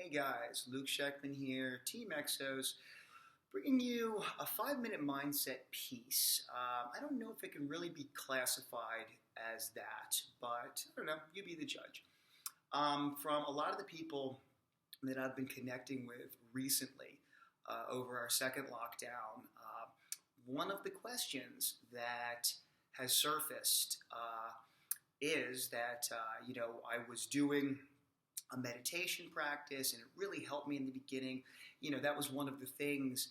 Hey guys, Luke Scheckman here, Team Exos, bringing you a 5 minute mindset piece. I don't know if it can really be classified as that, but I don't know, you be the judge. From a lot of the people that I've been connecting with recently over our second lockdown, one of the questions that has surfaced is that, I was doing a meditation practice and it really helped me in the beginning. That was one of the things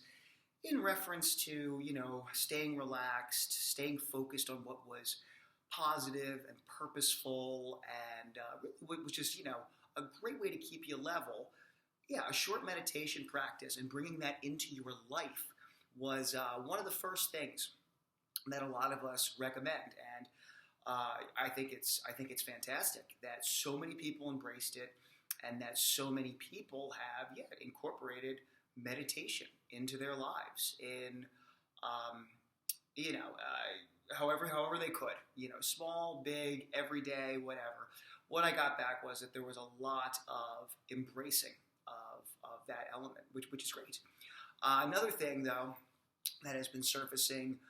in reference to, staying relaxed, staying focused on what was positive and purposeful and which is, a great way to keep you level. Yeah, a short meditation practice and bringing that into your life was one of the first things that a lot of us recommend. And I think it's fantastic that so many people embraced it, and that so many people have incorporated meditation into their lives in however they could, small, big, everyday, whatever. What I got back was that there was a lot of embracing of that element, which is great. Another thing though that has been surfacing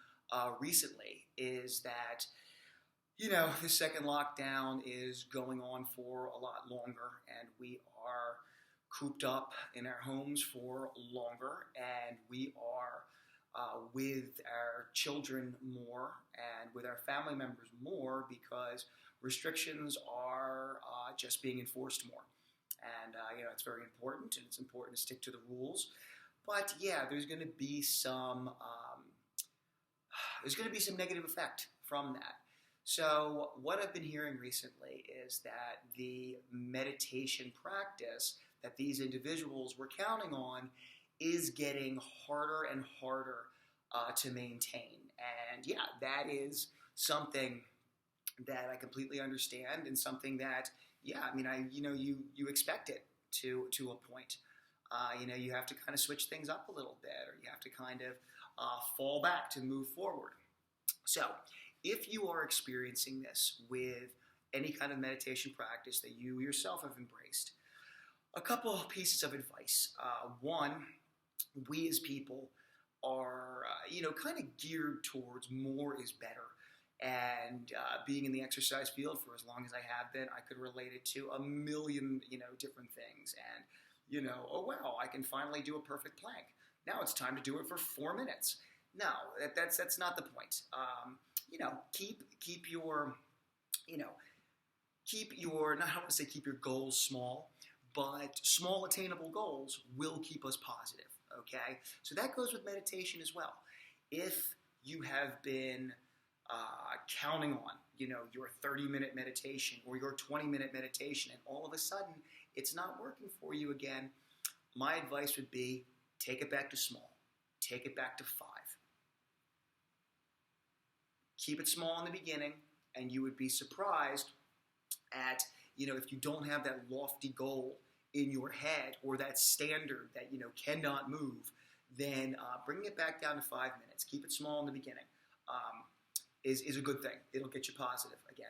recently is that the second lockdown is going on for a lot longer, and we are cooped up in our homes for longer, and we are with our children more and with our family members more because restrictions are just being enforced more. And, it's very important, and it's important to stick to the rules. But, there's going to be some negative effect from that. So what I've been hearing recently is that the meditation practice that these individuals were counting on is getting harder and harder to maintain. And that is something that I completely understand, and something that, you expect it to a point. You have to kind of switch things up a little bit, or you have to kind of fall back to move forward. So if you are experiencing this with any kind of meditation practice that you yourself have embraced, a couple of pieces of advice. One, we as people are, kind of geared towards more is better. And being in the exercise field for as long as I have been, I could relate it to a million, different things. And, oh wow, I can finally do a perfect plank. Now it's time to do it for 4 minutes. No, that's not the point. Keep your, not, I don't want to say keep your goals small, but small attainable goals will keep us positive, okay? So that goes with meditation as well. If you have been counting on, your 30-minute meditation or your 20-minute meditation, and all of a sudden it's not working for you again, my advice would be take it back to small. Take it back to 5. Keep it small in the beginning, and you would be surprised at, if you don't have that lofty goal in your head or that standard that, cannot move, then bringing it back down to 5 minutes. Keep it small in the beginning is a good thing. It'll get you positive again.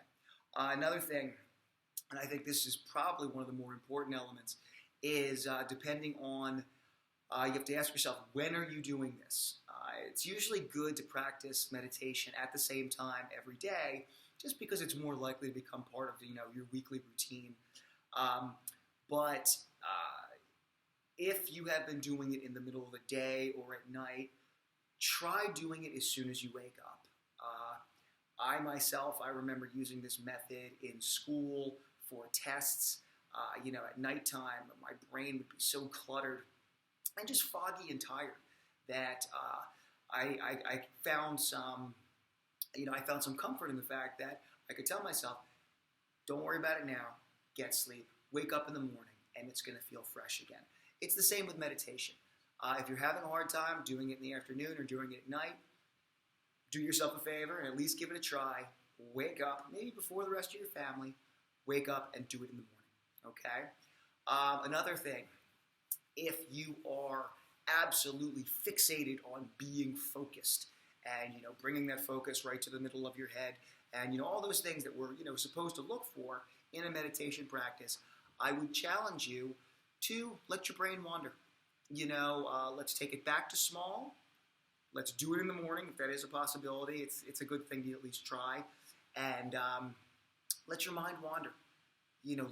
Another thing, and I think this is probably one of the more important elements, is depending on, you have to ask yourself, when are you doing this? It's usually good to practice meditation at the same time every day, just because it's more likely to become part of your weekly routine. But if you have been doing it in the middle of the day or at night, try doing it as soon as you wake up. I remember using this method in school for tests. At nighttime, my brain would be so cluttered and just foggy and tired that I found some comfort in the fact that I could tell myself, don't worry about it now, get sleep, wake up in the morning, and it's going to feel fresh again. It's the same with meditation. If you're having a hard time doing it in the afternoon or doing it at night, do yourself a favor and at least give it a try. Wake up, maybe before the rest of your family, wake up and do it in the morning, okay? Another thing, if you are absolutely fixated on being focused and, bringing that focus right to the middle of your head and, all those things that we're, supposed to look for in a meditation practice, I would challenge you 2, let your brain wander. Let's take it back to small. Let's do it in the morning if that is a possibility. It's a good thing to at least try. And let your mind wander.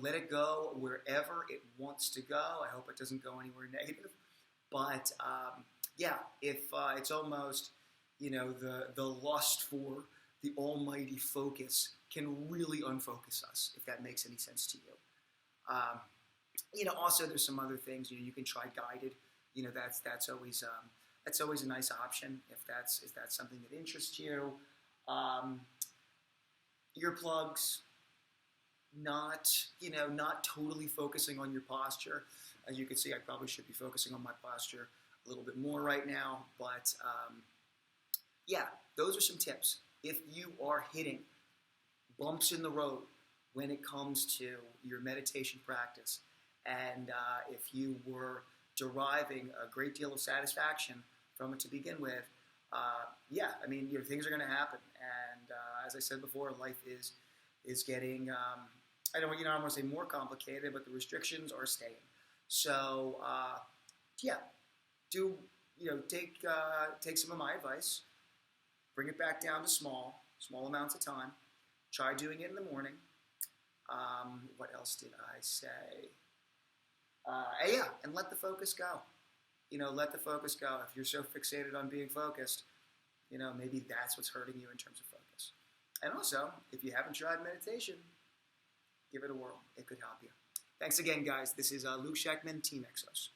Let it go wherever it wants to go. I hope it doesn't go anywhere negative. But if it's almost, the lust for the almighty focus can really unfocus us, if that makes any sense to you. Also there's some other things. You can try guided. That's always a nice option if that's something that interests you. Earplugs. Not totally focusing on your posture. As you can see, I probably should be focusing on my posture a little bit more right now. But those are some tips. If you are hitting bumps in the road when it comes to your meditation practice, and if you were deriving a great deal of satisfaction from it to begin with, things are going to happen. And as I said before, life is getting I don't want to say more complicated, but the restrictions are staying. So take some of my advice, bring it back down to small amounts of time. Try doing it in the morning. What else did I say? And let the focus go. Let the focus go. If you're so fixated on being focused, maybe that's what's hurting you in terms of focus. And also, if you haven't tried meditation, give it a whirl. It could help you. Thanks again, guys. This is Luke Sheckman, Team Exos.